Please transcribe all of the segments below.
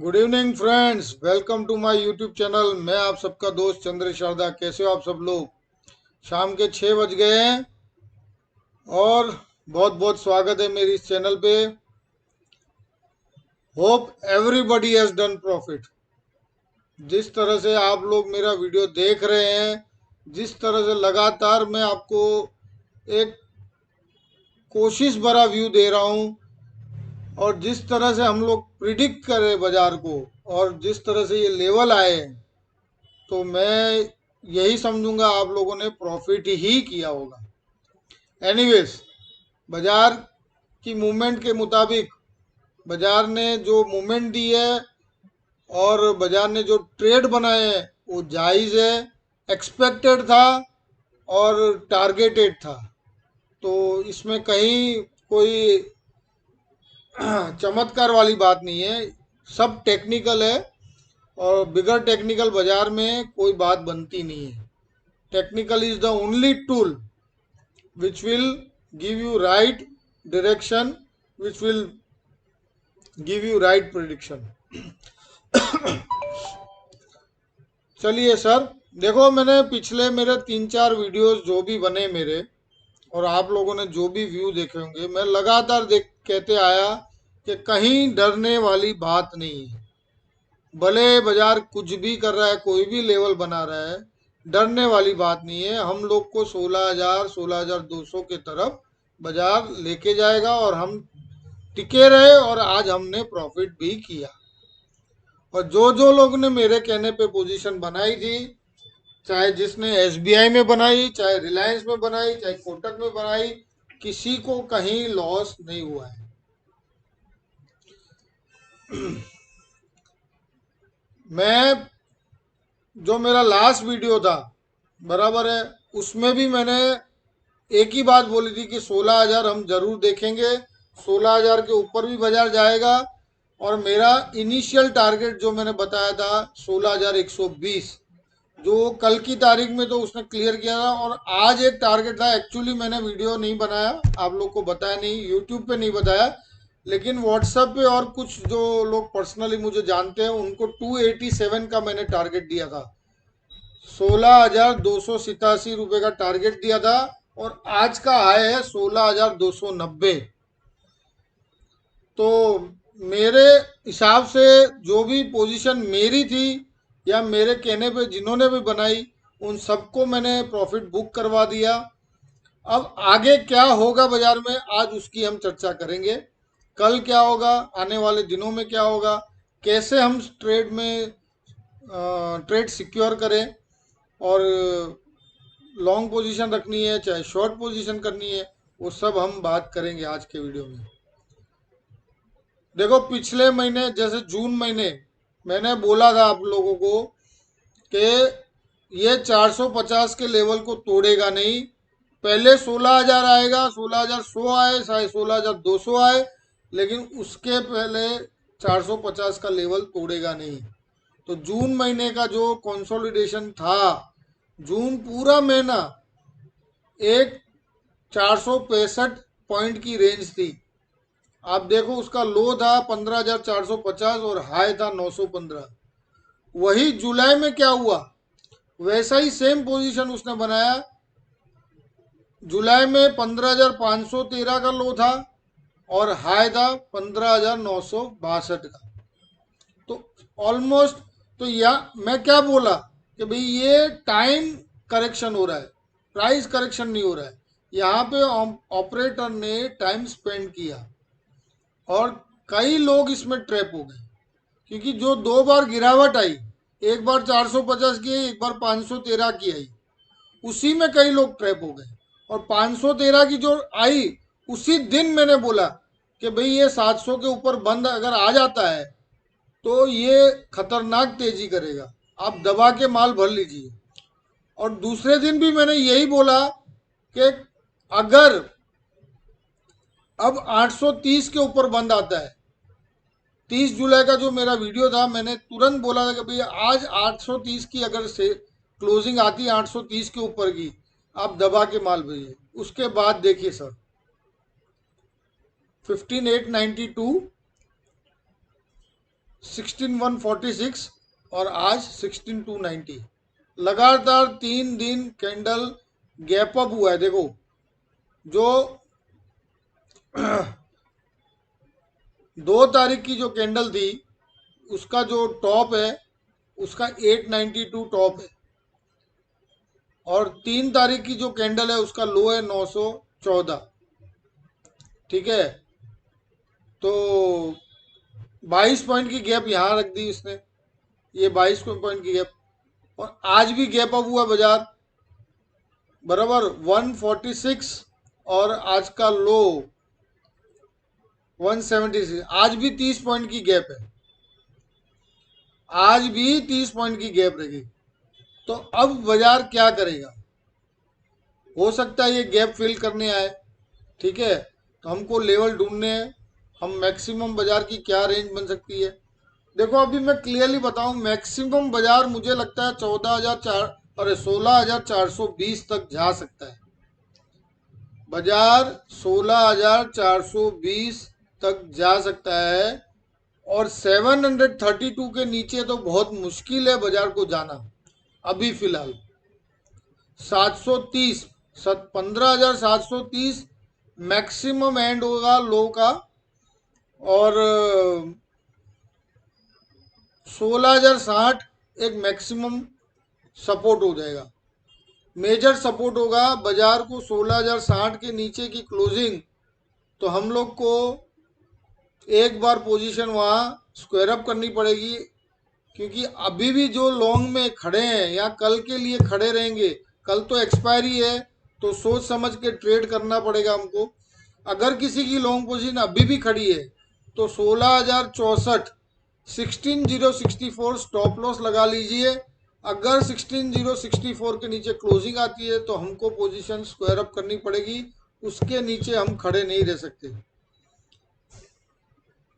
Good evening friends, welcome to my YouTube channel. मैं आप सबका दोस्त चंद्र शारदा। कैसे हो आप सब लोग? शाम के 6 बज गए हैं और बहुत बहुत स्वागत है मेरी इस चैनल पे। Hope everybody has done profit. जिस तरह से आप लोग मेरा वीडियो देख रहे हैं, जिस तरह से लगातार मैं आपको एक कोशिश भरा व्यू दे रहा हूँ, और जिस तरह से हम लोग प्रिडिक्ट कर रहे हैं बाजार को, और जिस तरह से ये लेवल आए हैं, तो मैं यही समझूंगा आप लोगों ने प्रॉफिट ही किया होगा। एनीवेज, बाजार की मूवमेंट के मुताबिक बाजार ने जो मूवमेंट दी है और बाजार ने जो ट्रेड बनाए हैं वो जायज़ है, एक्सपेक्टेड था और टारगेटेड था। तो इसमें कहीं कोई चमत्कार वाली बात नहीं है, सब टेक्निकल है। और बिगर टेक्निकल बाजार में कोई बात बनती नहीं है। Technical is the only tool which will give you right direction, which will give you right prediction. चलिए सर, देखो मैंने पिछले मेरे 3-4 वीडियोस जो भी बने मेरे, और आप लोगों ने जो भी व्यू देखे होंगे, मैं लगातार देख कहते आया कि कहीं डरने वाली बात नहीं है। भले बाजार कुछ भी कर रहा है, कोई भी लेवल बना रहा है, डरने वाली बात नहीं है। हम लोग को 16,000 16,200 के तरफ बाजार लेके जाएगा, और हम टिके रहे और आज हमने प्रॉफिट भी किया। और जो जो लोग ने मेरे कहने पे पोजीशन बनाई थी, चाहे जिसने एसबीआई में बनाई, चाहे रिलायंस में बनाई, चाहे कोटक में बनाई, किसी को कहीं लॉस नहीं हुआ है। मैं जो मेरा लास्ट वीडियो था, बराबर है, उसमें भी मैंने एक ही बात बोली थी कि 16,000 हम जरूर देखेंगे, 16,000 के ऊपर भी बाजार जाएगा। और मेरा इनिशियल टारगेट जो मैंने बताया था 16,120, जो कल की तारीख में तो उसने क्लियर किया था। और आज एक टारगेट था, एक्चुअली मैंने वीडियो नहीं बनाया, आप लोग को बताया नहीं, यूट्यूब पे नहीं बताया, लेकिन व्हाट्सएप पे और कुछ जो लोग पर्सनली मुझे जानते हैं उनको 287 का मैंने टारगेट दिया था। 16,287 रुपये का टारगेट दिया था, और आज का हाई है 16,290। तो मेरे हिसाब से जो भी पोजीशन मेरी थी, या मेरे कहने पे जिन्होंने भी बनाई, उन सबको मैंने प्रॉफिट बुक करवा दिया। अब आगे क्या होगा बाजार में, आज उसकी हम चर्चा करेंगे। कल क्या होगा, आने वाले दिनों में क्या होगा, कैसे हम ट्रेड में ट्रेड सिक्योर करें, और लॉन्ग पोजीशन रखनी है चाहे शॉर्ट पोजीशन करनी है, वो सब हम बात करेंगे आज के वीडियो में। देखो पिछले महीने जैसे जून महीने मैंने बोला था आप लोगों को कि ये 450 के लेवल को तोड़ेगा नहीं। पहले 16,000 आएगा, 16,100 आए, चाहे 16,200 आए, लेकिन उसके पहले 450 का लेवल तोड़ेगा नहीं। तो जून महीने का जो कंसोलिडेशन था, जून पूरा महीना एक 465 पॉइंट की रेंज थी। आप देखो उसका लो था 15,450 और हाई था 915। वही जुलाई में क्या हुआ, वैसा ही सेम पोजीशन उसने बनाया। जुलाई में 15,513 का लो था और हाई था 15,962 का। तो ऑलमोस्ट, तो या मैं क्या बोला कि भाई ये टाइम करेक्शन हो रहा है, प्राइस करेक्शन नहीं हो रहा है। यहाँ पे ऑपरेटर ने टाइम स्पेंड किया, और कई लोग इसमें ट्रैप हो गए, क्योंकि जो दो बार गिरावट आई, एक बार 450 की आई, एक बार 513 की आई, उसी में कई लोग ट्रैप हो गए। और 513 की जो आई, उसी दिन मैंने बोला कि भाई ये 700 के ऊपर बंद अगर आ जाता है तो ये खतरनाक तेजी करेगा, आप दबा के माल भर लीजिए। और दूसरे दिन भी मैंने यही बोला कि अगर अब 830 के ऊपर बंद आता है, 30 जुलाई का जो मेरा वीडियो था, मैंने तुरंत बोला था कि भैया आज 830 की अगर से क्लोजिंग आती है 830 के ऊपर की, आप दबा के माल भेजिए। उसके बाद देखिए सर, 15,892, 16,146 और आज 16,290। लगातार 3 दिन कैंडल गैप अप हुआ है। देखो जो 2 तारीख की जो कैंडल थी उसका जो टॉप है उसका 892 टॉप है, और 3 तारीख की जो कैंडल है उसका लो है 914। ठीक है, तो 22 पॉइंट की गैप यहाँ रख दी इसने, ये 22 पॉइंट की गैप। और आज भी गैप अप हुआ बाजार बराबर 146, और आज का लो 176। आज भी 30 पॉइंट की गैप है, आज भी 30 पॉइंट की गैप रहेगी। तो अब बाजार क्या करेगा? हो सकता है ये गैप फिल करने आए। ठीक है, तो हमको लेवल ढूंढने हैं, हम मैक्सिमम बाजार की क्या रेंज बन सकती है। देखो अभी मैं क्लियरली बताऊं, मैक्सिमम बाजार मुझे लगता है 14,400 अरे 16,420 तक जा सकता है। बाजार 16,420 तक जा सकता है, और 732 के नीचे तो बहुत मुश्किल है बाजार को जाना अभी फिलहाल। 730, 15,730 मैक्सिमम एंड होगा लो का, और 16,060 एक मैक्सिमम सपोर्ट हो जाएगा, मेजर सपोर्ट होगा बाजार को। 16,060 के नीचे की क्लोजिंग, तो हम लोग को एक बार पोजीशन वहाँ स्क्वायर अप करनी पड़ेगी, क्योंकि अभी भी जो लॉन्ग में खड़े हैं या कल के लिए खड़े रहेंगे, कल तो एक्सपायरी है, तो सोच समझ के ट्रेड करना पड़ेगा हमको। अगर किसी की लॉन्ग पोजीशन अभी भी खड़ी है तो 16,064 16,064 स्टॉप लॉस लगा लीजिए। अगर 16,064 के नीचे क्लोजिंग आती है तो हमको पोजीशन स्क्वायर अप करनी पड़ेगी, उसके नीचे हम खड़े नहीं रह सकते।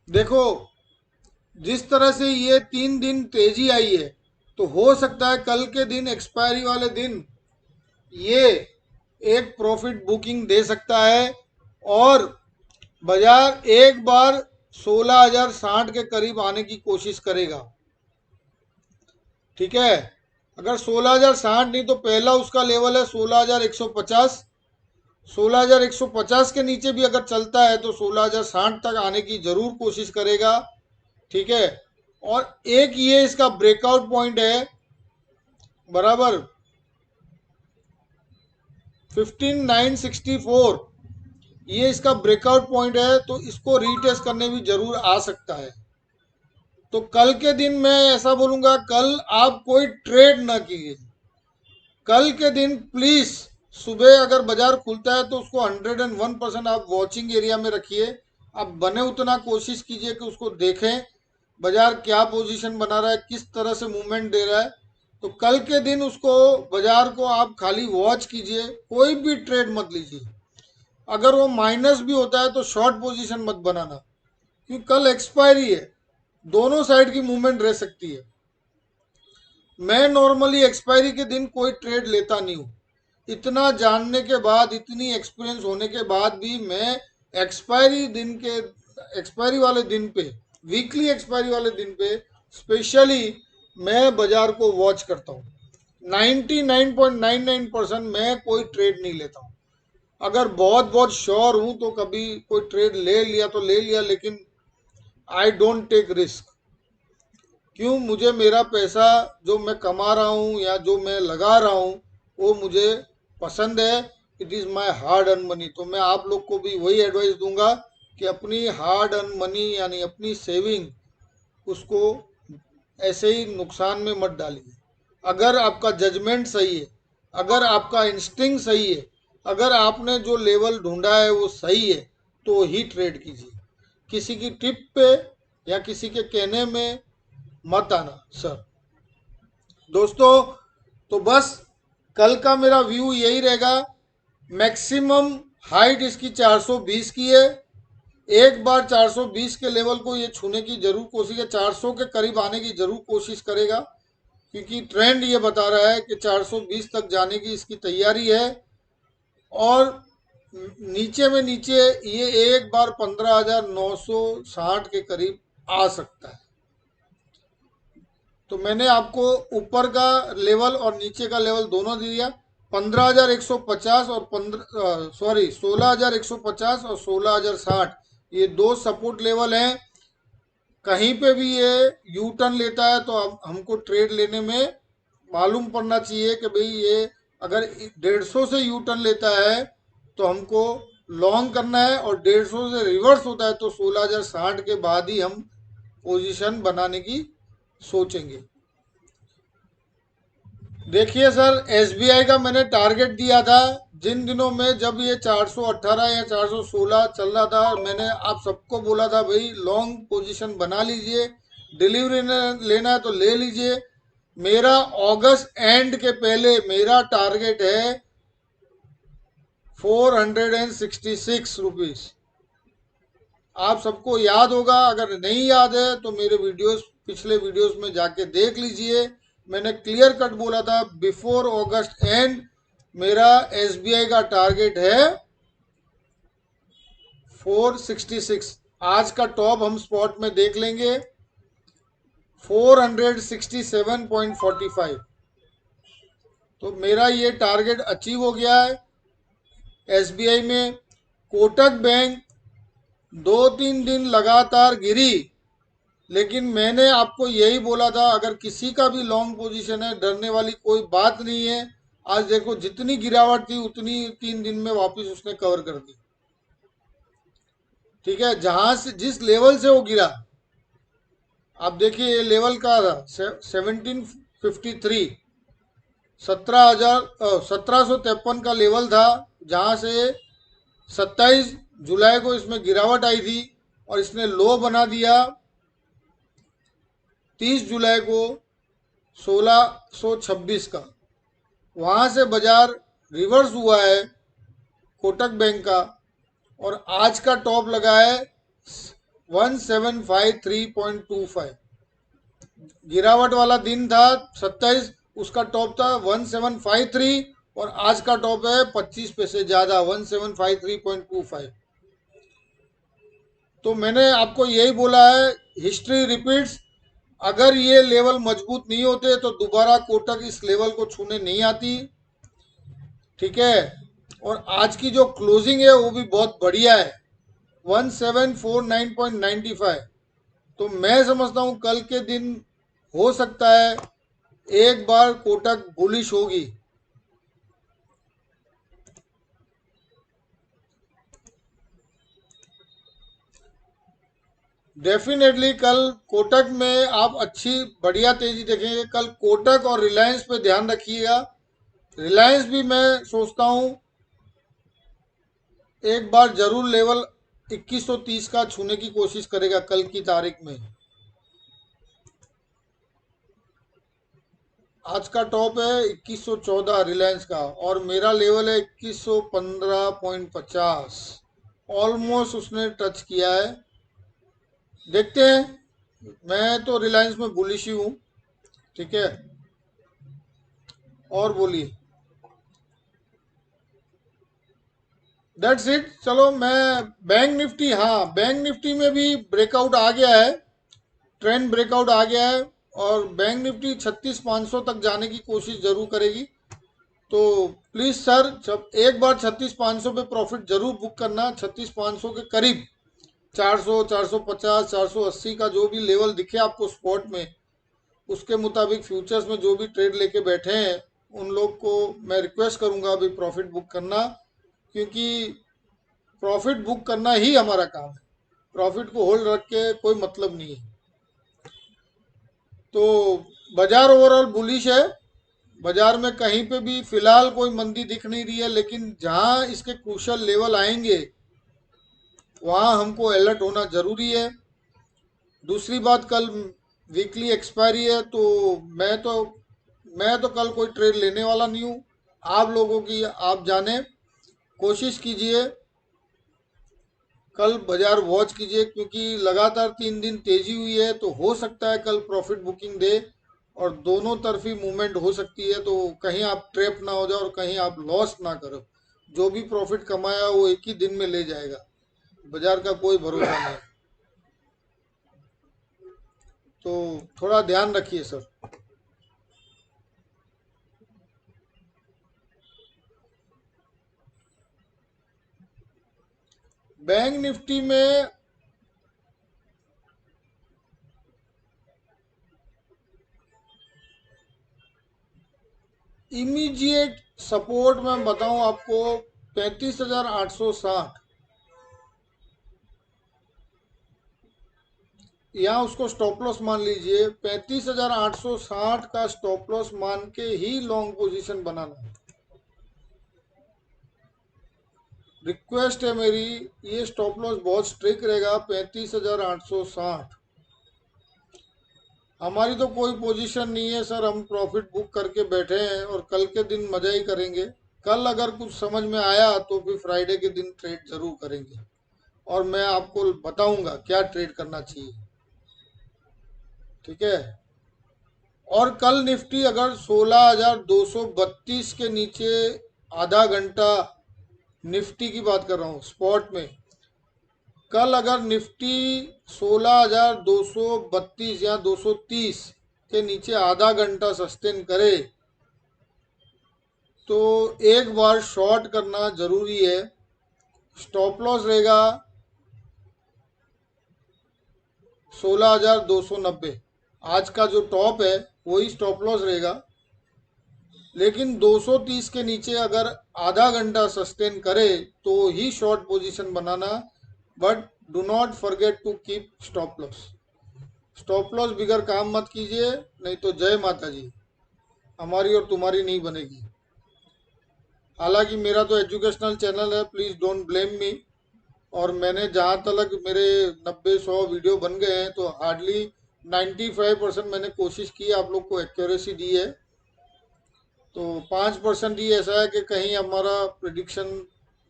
देखो जिस तरह से ये 3 दिन तेजी आई है, तो हो सकता है कल के दिन एक्सपायरी वाले दिन ये एक प्रॉफिट बुकिंग दे सकता है, और बाजार एक बार 16,060 के करीब आने की कोशिश करेगा। ठीक है, अगर 16,060 नहीं तो पहला उसका लेवल है 16,150। 16,150 के नीचे भी अगर चलता है तो 16,060 तक आने की जरूर कोशिश करेगा। ठीक है, और एक ये इसका ब्रेकआउट पॉइंट है बराबर 15,964, ये इसका ब्रेकआउट पॉइंट है, तो इसको रीटेस्ट करने भी जरूर आ सकता है। तो कल के दिन मैं ऐसा बोलूंगा, कल आप कोई ट्रेड ना कीजिए। कल के दिन प्लीज सुबह अगर बाजार खुलता है तो उसको 101% आप वॉचिंग एरिया में रखिए। आप बने उतना कोशिश कीजिए कि उसको देखें बाजार क्या पोजीशन बना रहा है, किस तरह से मूवमेंट दे रहा है। तो कल के दिन उसको बाजार को आप खाली वॉच कीजिए, कोई भी ट्रेड मत लीजिए। अगर वो माइनस भी होता है तो शॉर्ट पोजीशन मत बनाना, क्योंकि कल एक्सपायरी है, दोनों साइड की मूवमेंट रह सकती है। मैं नॉर्मली एक्सपायरी के दिन कोई ट्रेड लेता नहीं हूँ। इतना जानने के बाद, इतनी एक्सपीरियंस होने के बाद भी मैं एक्सपायरी वाले दिन पे, वीकली एक्सपायरी वाले दिन पे स्पेशली मैं बाजार को वॉच करता हूँ। 99.99% मैं कोई ट्रेड नहीं लेता हूँ। अगर बहुत बहुत श्योर हूँ तो कभी कोई ट्रेड ले लिया तो ले लिया, लेकिन आई डोंट टेक रिस्क। क्यों? मुझे मेरा पैसा जो मैं कमा रहा हूँ या जो मैं लगा रहा हूँ वो मुझे पसंद है। It is my hard earn money. तो मैं आप लोग को भी वही एडवाइस दूंगा कि अपनी हार्ड अर्न मनी यानी अपनी सेविंग उसको ऐसे ही नुकसान में मत डालिए। अगर आपका जजमेंट सही है, अगर आपका इंस्टिंक्ट सही है, अगर आपने जो लेवल ढूंढा है वो सही है, तो ही ट्रेड कीजिए। किसी की टिप पे या किसी के कहने में मत आना सर। दोस्तों तो बस कल का मेरा व्यू यही रहेगा। मैक्सिमम हाइट इसकी 420 की है। एक बार 420 के लेवल को ये छूने की जरूर कोशिश है, 400 के करीब आने की जरूर कोशिश करेगा, क्योंकि ट्रेंड ये बता रहा है कि 420 तक जाने की इसकी तैयारी है। और नीचे में नीचे ये एक बार 15,960 के करीब आ सकता है। तो मैंने आपको ऊपर का लेवल और नीचे का लेवल दोनों दे दिया। 15,150 और 16,150 और 16,060, ये दो सपोर्ट लेवल हैं। कहीं पे भी ये यू टर्न लेता है तो अब हमको ट्रेड लेने में मालूम पड़ना चाहिए कि भाई ये अगर 150 से यू टर्न लेता है तो हमको लॉन्ग करना है, और 150 से रिवर्स होता है तो 16,060 के बाद ही हम पोजीशन बनाने की सोचेंगे। देखिए सर, एसबीआई का मैंने टारगेट दिया था जिन दिनों में जब ये 418 या 416 चल रहा था, मैंने आप सबको बोला था भाई लॉन्ग पोजीशन बना लीजिए, डिलीवरी लेना है तो ले लीजिए। मेरा अगस्त एंड के पहले मेरा टारगेट है 466 रुपीज। आप सबको याद होगा, अगर नहीं याद है तो मेरे वीडियोस, पिछले वीडियोस में जाके देख लीजिए। मैंने क्लियर कट बोला था बिफोर अगस्त एंड मेरा एसबीआई का टारगेट है 466। आज का टॉप हम स्पॉट में देख लेंगे 467.45। तो मेरा ये टारगेट अचीव हो गया है। एसबीआई में कोटक बैंक 2-3 दिन लगातार गिरी, लेकिन मैंने आपको यही बोला था अगर किसी का भी लॉन्ग पोजीशन है, डरने वाली कोई बात नहीं है। आज देखो जितनी गिरावट थी उतनी 3 दिन में वापस उसने कवर कर दी। ठीक है, जहां से जिस लेवल से वो गिरा, आप देखिए ये लेवल का था 1753, 1753 का लेवल था, जहां से 27 जुलाई को इसमें गिरावट आई थी और इसने लो बना दिया 30 जुलाई को 1626 का। वहां से बाजार रिवर्स हुआ है कोटक बैंक का, और आज का टॉप लगा है 1753.25। गिरावट वाला दिन था 27, उसका टॉप था 1753, और आज का टॉप है 25 पैसे ज्यादा 1753.25। तो मैंने आपको यही बोला है, हिस्ट्री रिपीट्स। अगर ये लेवल मजबूत नहीं होते तो दोबारा कोटक इस लेवल को छूने नहीं आती। ठीक है, और आज की जो क्लोजिंग है वो भी बहुत बढ़िया है 1749.95। तो मैं समझता हूँ कल के दिन हो सकता है एक बार कोटक बुलिश होगी। डेफिनेटली कल कोटक में आप अच्छी बढ़िया तेजी देखेंगे। कल कोटक और रिलायंस पे ध्यान रखिएगा। रिलायंस भी मैं सोचता हूँ एक बार जरूर लेवल 2130 का छूने की कोशिश करेगा कल की तारीख में। आज का टॉप है 2114 रिलायंस का, और मेरा लेवल है 2115.50। ऑलमोस्ट उसने टच किया है। देखते हैं, मैं तो रिलायंस में बुलिश ही हूँ। ठीक है, और बोलिए। That's it. चलो मैं बैंक निफ्टी, हाँ बैंक निफ्टी में भी ब्रेकआउट आ गया है, ट्रेंड ब्रेकआउट आ गया है, और बैंक निफ्टी 36,500 तक जाने की कोशिश जरूर करेगी। तो प्लीज सर, जब एक बार 36,500 पे प्रॉफिट जरूर बुक करना। 36,500 के करीब 400, 450, 480 का जो भी लेवल दिखे आपको स्पॉट में, उसके मुताबिक फ्यूचर्स में जो भी ट्रेड लेके बैठे हैं उन लोग को मैं रिक्वेस्ट करूंगा अभी प्रॉफिट बुक करना, क्योंकि प्रॉफिट बुक करना ही हमारा काम है। प्रॉफिट को होल्ड रख के कोई मतलब नहीं है। तो बाजार ओवरऑल बुलिश है। बाजार में कहीं पे भी फिलहाल कोई मंदी दिख नहीं रही है, लेकिन जहां इसके क्रूशल लेवल आएंगे वहां हमको अलर्ट होना जरूरी है। दूसरी बात, कल वीकली एक्सपायरी है, तो मैं तो मैं तो कल कोई ट्रेड लेने वाला नहीं हूँ। आप लोगों की आप जाने, कोशिश कीजिए कल बाजार वॉच कीजिए, क्योंकि लगातार 3 दिन तेजी हुई है, तो हो सकता है कल प्रॉफिट बुकिंग दे और दोनों तरफी मूवमेंट हो सकती है। तो कहीं आप ट्रैप ना हो जाओ और कहीं आप लॉस ना करो। जो भी प्रॉफिट कमाया वो एक ही दिन में ले जाएगा, बाजार का कोई भरोसा नहीं। तो थोड़ा ध्यान रखिए सर। बैंक निफ्टी में इमीडिएट सपोर्ट मैं बताऊं आपको 35,860, यहाँ उसको स्टॉप लॉस मान लीजिए। 35,860 का स्टॉप लॉस मान के ही लॉन्ग पोजीशन बनाना। रिक्वेस्ट है मेरी, ये स्टॉप लॉस बहुत स्ट्रिक्ट रहेगा 35,860। हमारी तो कोई पोजीशन नहीं है सर, हम प्रॉफिट बुक करके बैठे हैं और कल के दिन मजा ही करेंगे। कल अगर कुछ समझ में आया तो फिर फ्राइडे के दिन ट्रेड जरूर करेंगे और मैं आपको बताऊंगा क्या ट्रेड करना चाहिए, ठीक है। और कल निफ्टी अगर 16,232 के नीचे आधा घंटा, निफ्टी की बात कर रहा हूँ स्पॉट में, कल अगर निफ्टी 16,232 या 230 के नीचे आधा घंटा सस्टेन करे तो एक बार शॉर्ट करना जरूरी है। स्टॉप लॉस रहेगा 16,290, आज का जो टॉप है वही स्टॉप लॉस रहेगा। लेकिन 230 के नीचे अगर आधा घंटा सस्टेन करे तो ही शॉर्ट पोजीशन बनाना, but do not forget to keep stop loss. Stop loss बिगर काम मत कीजिए, नहीं तो जय माता जी, हमारी और तुम्हारी नहीं बनेगी। हालांकि मेरा तो एजुकेशनल चैनल है, प्लीज़ डोंट ब्लेम मी। और मैंने जहाँ तक मेरे 90-100 वीडियो बन गए हैं तो हार्डली 95% मैंने कोशिश की आप लोग को एक्यूरेसी दी है। तो 5% ही ऐसा है कि कहीं हमारा प्रिडिक्शन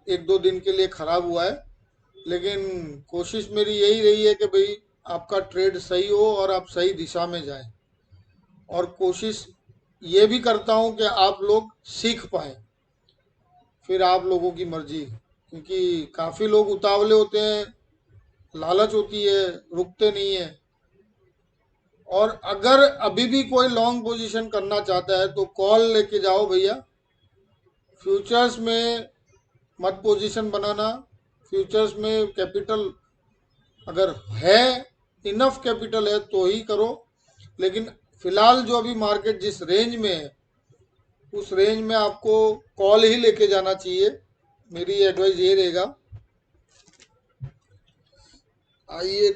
एक दो दिन के लिए ख़राब हुआ है, लेकिन कोशिश मेरी यही रही है कि भाई आपका ट्रेड सही हो और आप सही दिशा में जाएं। और कोशिश ये भी करता हूं कि आप लोग सीख पाएं, फिर आप लोगों की मर्जी। क्योंकि काफ़ी लोग उतावले होते हैं, लालच होती है, रुकते नहीं है। और अगर अभी भी कोई लॉन्ग पोजीशन करना चाहता है तो कॉल लेके जाओ भैया। फ्यूचर्स में मत पोजीशन बनाना। फ्यूचर्स में कैपिटल अगर है, इनफ कैपिटल है तो ही करो। लेकिन फिलहाल जो अभी मार्केट जिस रेंज में है उस रेंज में आपको कॉल ही लेके जाना चाहिए, मेरी एडवाइस ये रहेगा। आइए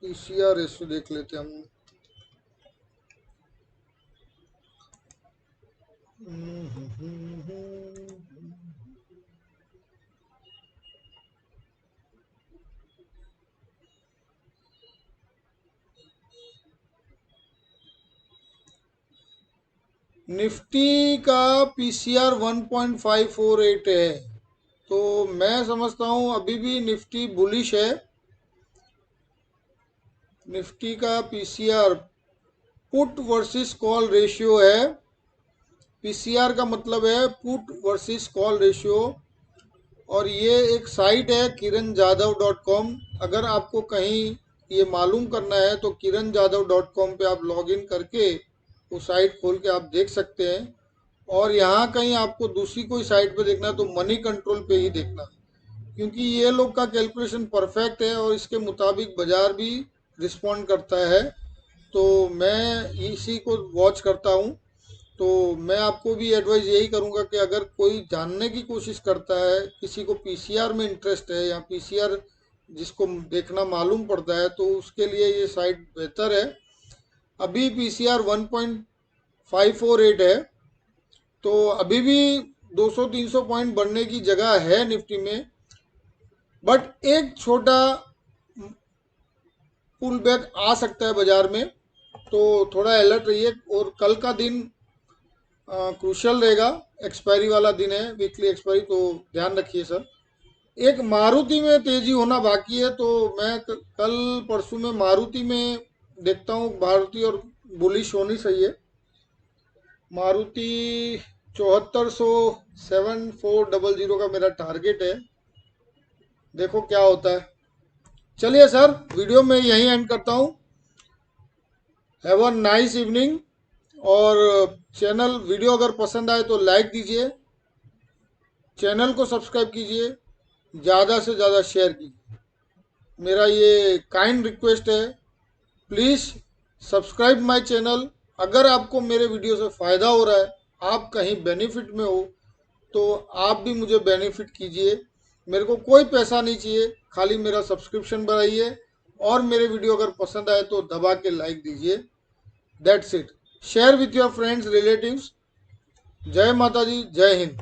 पीसीआर रेशो देख लेते हैं हम। निफ्टी का पीसीआर 1.548 है, तो मैं समझता हूँ अभी भी निफ्टी बुलिश है। निफ्टी का PCR put versus call ratio है। पीसीआर का मतलब है पुट वर्सेस कॉल रेशियो। और ये एक साइट है kiranjadhav.com। अगर आपको कहीं ये मालूम करना है तो kiranjadhav.com पे आप लॉगिन करके वो साइट खोल के आप देख सकते हैं। और यहाँ कहीं आपको दूसरी कोई साइट पे देखना है तो मनी कंट्रोल पे ही देखना, क्योंकि ये लोग का कैलकुलेशन परफेक्ट है और इसके मुताबिक बाजार भी रिस्पॉन्ड करता है। तो मैं इसी को वॉच करता हूँ। तो मैं आपको भी एडवाइस यही करूंगा कि अगर कोई जानने की कोशिश करता है, किसी को पीसीआर में इंटरेस्ट है या पीसीआर जिसको देखना मालूम पड़ता है, तो उसके लिए ये साइट बेहतर है। अभी पीसीआर 1.548 है, तो अभी भी 200-300 पॉइंट बढ़ने की जगह है निफ्टी में। बट एक छोटा पुल बैक आ सकता है बाजार में, तो थोड़ा अलर्ट रहिए। और कल का दिन क्रूशियल रहेगा, एक्सपायरी वाला दिन है, वीकली एक्सपायरी, तो ध्यान रखिए सर। एक मारुति में तेजी होना बाकी है, तो मैं कल परसों में मारुति में देखता हूँ। मारुति और बुलिश होनी सही है। मारुति 7400 7400 का मेरा टारगेट है, देखो क्या होता है। चलिए सर, वीडियो में यहीं एंड करता हूँ। Have a nice evening. और चैनल वीडियो अगर पसंद आए तो लाइक दीजिए, चैनल को सब्सक्राइब कीजिए, ज़्यादा से ज़्यादा शेयर कीजिए। मेरा ये काइंड रिक्वेस्ट है, प्लीज़ सब्सक्राइब माय चैनल। अगर आपको मेरे वीडियो से फ़ायदा हो रहा है, आप कहीं बेनिफिट में हो, तो आप भी मुझे बेनिफिट कीजिए। मेरे को कोई पैसा नहीं चाहिए, खाली मेरा सब्सक्रिप्शन बढ़ाइए और मेरे वीडियो अगर पसंद आए तो दबा के लाइक दीजिए। That's it. Share with your friends, relatives. जय माता दी, जय हिंद।